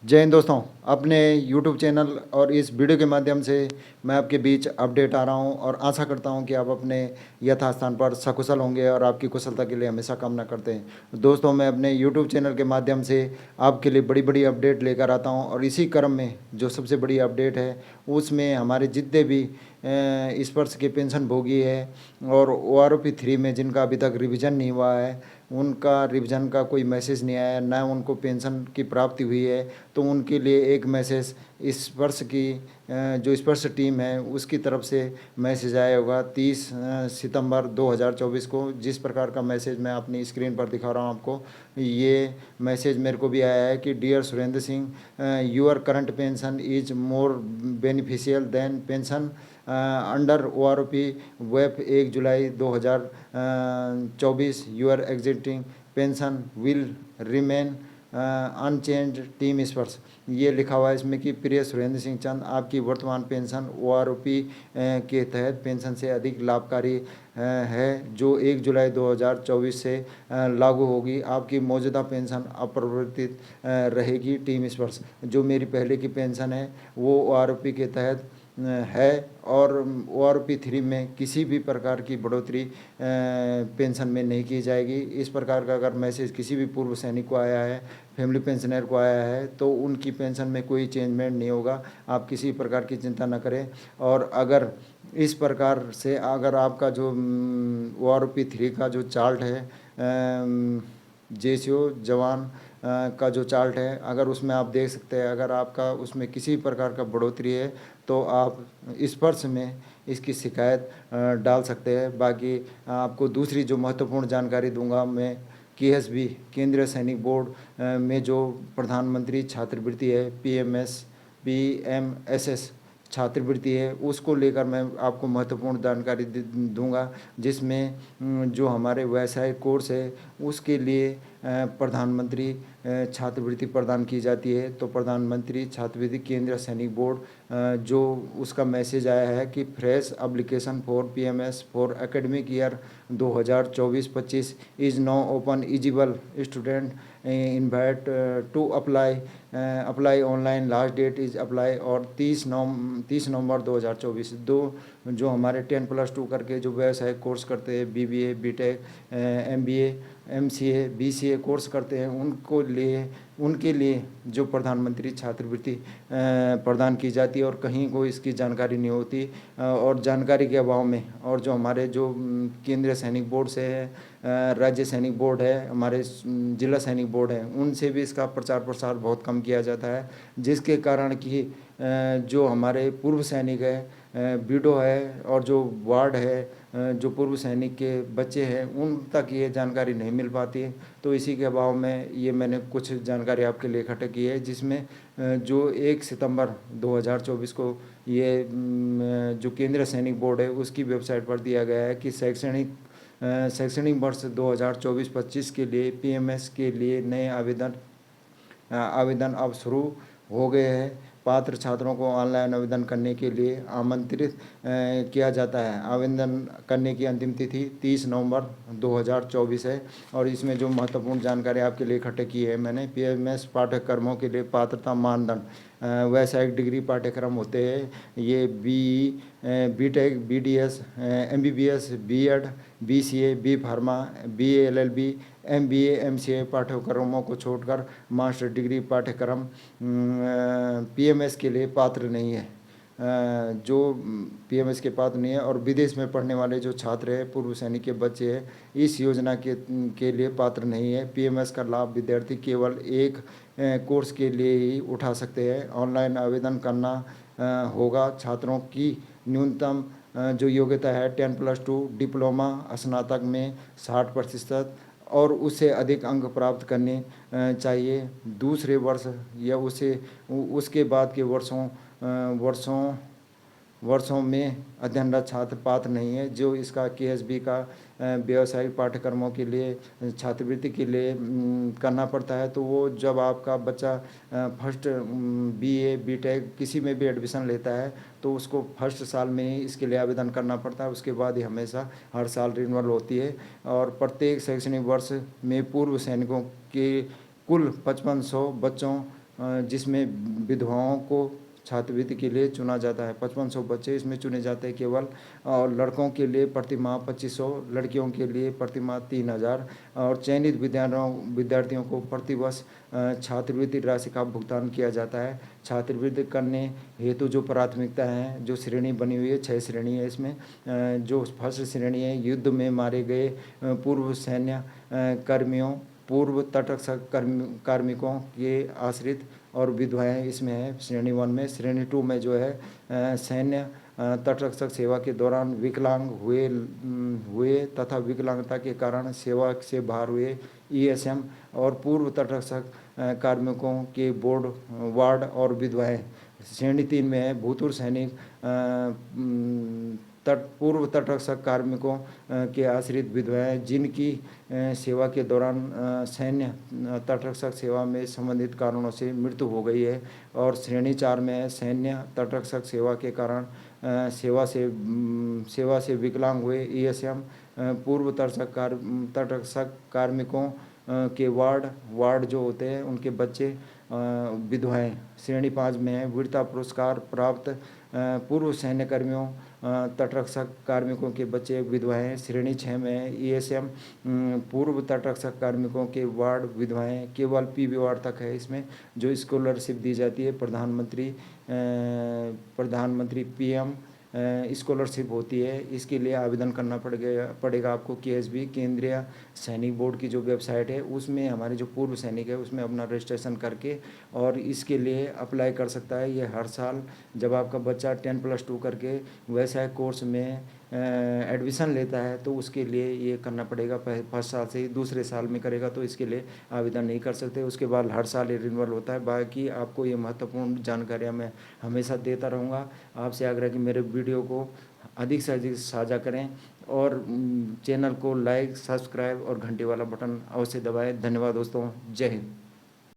जय हिंद दोस्तों। अपने YouTube चैनल और इस वीडियो के माध्यम से मैं आपके बीच अपडेट आ रहा हूं और आशा करता हूं कि आप अपने यथास्थान पर सकुशल होंगे और आपकी कुशलता के लिए हमेशा कामना करते हैं। दोस्तों, मैं अपने YouTube चैनल के माध्यम से आपके लिए बड़ी बड़ी अपडेट लेकर आता हूं और इसी क्रम में जो सबसे बड़ी अपडेट है उसमें हमारे जितने भी इस वर्ष के पेंशन भोगी है और ORP 3 में जिनका अभी तक रिवीजन नहीं हुआ है, उनका रिवीजन का कोई मैसेज नहीं आया, ना उनको पेंशन की प्राप्ति हुई है, तो उनके लिए एक मैसेज इस वर्ष की जो स्पर्श टीम है उसकी तरफ से मैसेज आया होगा 30 सितंबर 2024 को। जिस प्रकार का मैसेज मैं अपनी स्क्रीन पर दिखा रहा हूँ आपको, ये मैसेज मेरे को भी आया है कि dear Surendra Singh, your current pension is more beneficial than pension under ORP web 1 July 2024। Your existing pension will remain unchanged team Sparsh. ये लिखा हुआ है इसमें कि प्रिय सुरेंद्र सिंह चंद, आपकी वर्तमान पेंशन ORP के तहत पेंशन से अधिक लाभकारी है जो 1 जुलाई 2024 से लागू होगी। आपकी मौजूदा पेंशन अपरिवर्तित रहेगी टीम स्पर्श। जो मेरी पहले की पेंशन है वो ORP के तहत है और ORP 3 में किसी भी प्रकार की बढ़ोतरी पेंशन में नहीं की जाएगी। इस प्रकार का अगर मैसेज किसी भी पूर्व सैनिक को आया है, फैमिली पेंशनर को आया है, तो उनकी पेंशन में कोई चेंजमेंट नहीं होगा। आप किसी प्रकार की चिंता न करें। और अगर इस प्रकार से अगर आपका जो ORP 3 का जो चार्ट है, JCO जवान का जो चार्ट है, अगर उसमें आप देख सकते हैं, अगर आपका उसमें किसी प्रकार का बढ़ोतरी है तो आप स्पर्श में इसकी शिकायत डाल सकते हैं। बाकी आपको दूसरी जो महत्वपूर्ण जानकारी दूंगा मैं, KSB केंद्रीय सैनिक बोर्ड में जो प्रधानमंत्री छात्रवृत्ति है, PMSS छात्रवृत्ति है, उसको लेकर मैं आपको महत्वपूर्ण जानकारी दूंगा। जिसमें जो हमारे व्यावसायिक कोर्स है उसके लिए प्रधानमंत्री छात्रवृत्ति प्रदान की जाती है। तो प्रधानमंत्री छात्रवृत्ति केंद्रीय सैनिक बोर्ड जो उसका मैसेज आया है कि fresh application for PMS for academic year 2024-25 is now open eligible student invite to apply online. Last date is apply और 30 नवंबर 2024। जो हमारे 10+2 करके जो व्यवसायिक कोर्स करते हैं, BBA BTech MBA MCA BCA course करते हैं, उनके लिए जो प्रधानमंत्री छात्रवृत्ति प्रदान की जाती है और कहीं को इसकी जानकारी नहीं होती। और जानकारी के अभाव में, और जो हमारे जो केंद्रीय सैनिक बोर्ड से है, राज्य सैनिक बोर्ड है, हमारे जिला सैनिक बोर्ड है, उनसे भी इसका प्रचार प्रसार बहुत कम किया जाता है। जिसके कारण कि जो हमारे पूर्व सैनिक है, बीडो है और जो वार्ड है, जो पूर्व सैनिक के बच्चे हैं, उन तक ये जानकारी नहीं मिल पाती है। तो इसी के अभाव में ये मैंने कुछ जानकारी आपके लिए इकट्ठा की है, जिसमें जो 1 सितंबर 2024 को ये जो केंद्रीय सैनिक बोर्ड है उसकी वेबसाइट पर दिया गया है कि शैक्षणिक वर्ष 2024-25 के लिए PMS के लिए नए आवेदन अब शुरू हो गए हैं। पात्र छात्रों को ऑनलाइन आवेदन करने के लिए आमंत्रित किया जाता है। आवेदन करने की अंतिम तिथि 30 नवंबर 2024 है। और इसमें जो महत्वपूर्ण जानकारी आपके लिए इकट्ठे की है मैंने, PMS पाठ्यक्रमों के लिए पात्रता मानदंड व्यावसायिक डिग्री पाठ्यक्रम होते हैं। ये BE BTech BDS MBBS BEd BCA B pharma BA LLB MBA MCA पाठ्यक्रमों को छोड़कर मास्टर डिग्री पाठ्यक्रम PMS के लिए पात्र नहीं है। जो PMS के पात्र नहीं है और विदेश में पढ़ने वाले जो छात्र हैं, पूर्व सैनिक के बच्चे हैं, इस योजना के लिए पात्र नहीं है। PMS का लाभ विद्यार्थी केवल एक कोर्स के लिए ही उठा सकते हैं। ऑनलाइन आवेदन करना होगा। छात्रों की न्यूनतम जो योग्यता है 10+2 डिप्लोमा स्नातक में 60% और उससे अधिक अंक प्राप्त करने चाहिए। दूसरे वर्ष या उसके बाद के वर्षों में अध्ययनरत छात्र पात्र नहीं है। जो इसका KSB का व्यावसायिक पाठ्यक्रमों के लिए छात्रवृत्ति के लिए करना पड़ता है, तो वो जब आपका बच्चा फर्स्ट BA BTech किसी में भी एडमिशन लेता है तो उसको फर्स्ट साल में ही इसके लिए आवेदन करना पड़ता है। उसके बाद ही हमेशा हर साल रिन्यूअल होती है। और प्रत्येक शैक्षणिक वर्ष में पूर्व सैनिकों के कुल 5500 बच्चों जिसमें विधवाओं को छात्रवृत्ति के लिए चुना जाता है। 5500 बच्चे इसमें चुने जाते हैं केवल, और लड़कों के लिए प्रतिमाह 2500, लड़कियों के लिए प्रतिमाह 3000, और चयनित विद्यार्थियों को प्रतिवर्ष छात्रवृत्ति राशि का भुगतान किया जाता है। छात्रवृत्ति करने हेतु जो प्राथमिकता है, जो श्रेणी बनी हुई है, 6 श्रेणी है इसमें। जो फर्स्ट श्रेणी है, युद्ध में मारे गए पूर्व सैन्य कर्मियों, पूर्व तटरक्षक कार्मिकों के आश्रित और विधवाएं इसमें है श्रेणी 1 में। श्रेणी 2 में जो है सैन्य तटरक्षक सेवा के दौरान विकलांग हुए तथा विकलांगता के कारण सेवा से बाहर हुए ईएसएम और पूर्व तटरक्षक कार्मिकों के वार्ड और विधवाएं। श्रेणी 3 में है भूतपूर्व सैनिक, पूर्व तटरक्षक कार्मिकों के आश्रित विधवाएं जिनकी सेवा के दौरान सैन्य तटरक्षक सेवा में संबंधित कारणों से मृत्यु हो गई है। और श्रेणी 4 में है सैन्य तटरक्षक सेवा के कारण सेवा से विकलांग हुए ईएसएम, पूर्व तटरक्षक कार्मिकों के वार्ड जो होते हैं उनके बच्चे, विधवाएं। श्रेणी 5 में है वीरता पुरस्कार प्राप्त पूर्व सैन्य कर्मियों, तटरक्षक कार्मिकों के बच्चे, विधवाएं। श्रेणी 6 में है ईएसएम, पूर्व तटरक्षक कार्मिकों के वार्ड, विधवाएं। केवल पीबी वार्ड तक है इसमें जो स्कॉलरशिप दी जाती है। प्रधानमंत्री पीएम स्कॉलरशिप होती है। इसके लिए आवेदन करना पड़ेगा आपको। केएसबी केंद्रीय सैनिक बोर्ड की जो वेबसाइट है उसमें हमारे जो पूर्व सैनिक है उसमें अपना रजिस्ट्रेशन करके और इसके लिए अप्लाई कर सकता है। ये हर साल जब आपका बच्चा 10+2 करके वैसा कोर्स में एडमिशन लेता है तो उसके लिए ये करना पड़ेगा। फर्स्ट साल से ही दूसरे साल में करेगा तो इसके लिए आवेदन नहीं कर सकते। उसके बाद हर साल ये रिन्यूअल होता है। बाकी आपको ये महत्वपूर्ण जानकारियाँ मैं हमेशा देता रहूँगा। आपसे आग्रह कि मेरे वीडियो को अधिक से अधिक साझा करें और चैनल को लाइक, सब्सक्राइब और घंटे वाला बटन अवश्य दबाएं। धन्यवाद दोस्तों। जय हिंद।